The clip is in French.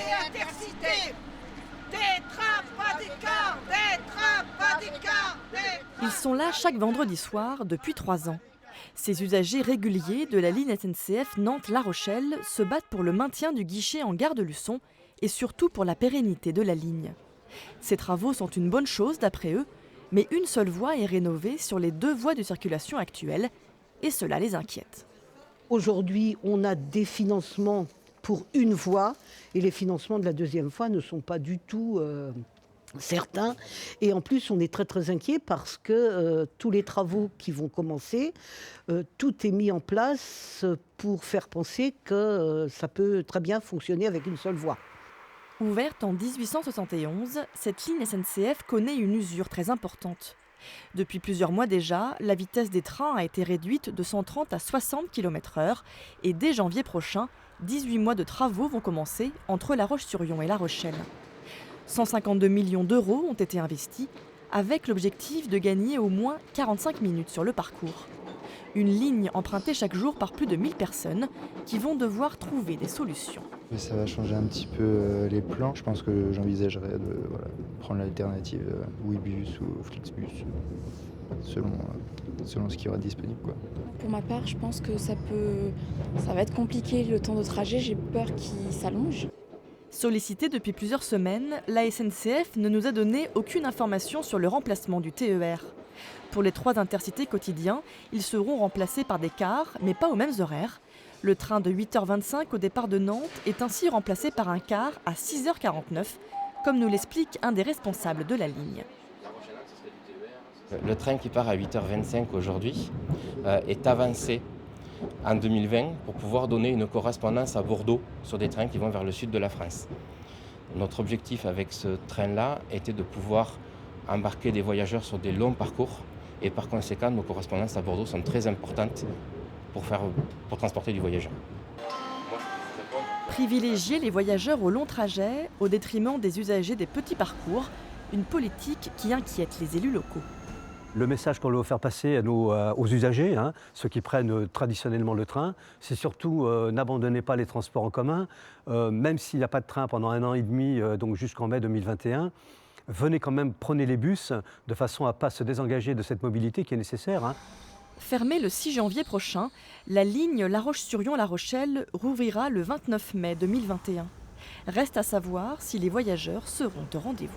Intercités. Des trains, pas des cars. Des trains, pas des cars. Ils sont là chaque vendredi soir depuis 3 ans. Ces usagers réguliers de la ligne SNCF Nantes-La Rochelle se battent pour le maintien du guichet en gare de Luçon et surtout pour la pérennité de la ligne. Ces travaux sont une bonne chose d'après eux, mais une seule voie est rénovée sur les 2 voies de circulation actuelles et cela les inquiète. Aujourd'hui, on a des financements pour une voie et les financements de la deuxième voie ne sont pas du tout certains. Et en plus, on est très très inquiet parce que tous les travaux qui vont commencer, tout est mis en place pour faire penser que ça peut très bien fonctionner avec une seule voie. Ouverte en 1871, cette ligne SNCF connaît une usure très importante. Depuis plusieurs mois déjà, la vitesse des trains a été réduite de 130 à 60 km/h et dès janvier prochain, 18 mois de travaux vont commencer entre La Roche-sur-Yon et La Rochelle. 152 millions d'euros ont été investis avec l'objectif de gagner au moins 45 minutes sur le parcours. Une ligne empruntée chaque jour par plus de 1000 personnes qui vont devoir trouver des solutions. Ça va changer un petit peu les plans. Je pense que j'envisagerais de prendre l'alternative Ouibus ou Flixbus, selon ce qui aura disponible, quoi. Pour ma part, je pense que ça va être compliqué le temps de trajet. J'ai peur qu'il s'allonge. Sollicitée depuis plusieurs semaines, la SNCF ne nous a donné aucune information sur le remplacement du TER. Pour les 3 intercités quotidiens, ils seront remplacés par des cars, mais pas aux mêmes horaires. Le train de 8h25 au départ de Nantes est ainsi remplacé par un car à 6h49, comme nous l'explique un des responsables de la ligne. Le train qui part à 8h25 aujourd'hui est avancé en 2020 pour pouvoir donner une correspondance à Bordeaux sur des trains qui vont vers le sud de la France. Notre objectif avec ce train-là était de pouvoir embarquer des voyageurs sur des longs parcours et par conséquent nos correspondances à Bordeaux sont très importantes pour transporter du voyageur. Privilégier les voyageurs aux longs trajets au détriment des usagers des petits parcours, une politique qui inquiète les élus locaux. Le message qu'on veut faire passer aux usagers, ceux qui prennent traditionnellement le train, c'est surtout n'abandonnez pas les transports en commun, même s'il n'y a pas de train pendant 1 an et demi, donc jusqu'en mai 2021. Venez quand même, prenez les bus de façon à ne pas se désengager de cette mobilité qui est nécessaire. Fermée le 6 janvier prochain, la ligne La Roche-sur-Yon-La Rochelle rouvrira le 29 mai 2021. Reste à savoir si les voyageurs seront au rendez-vous.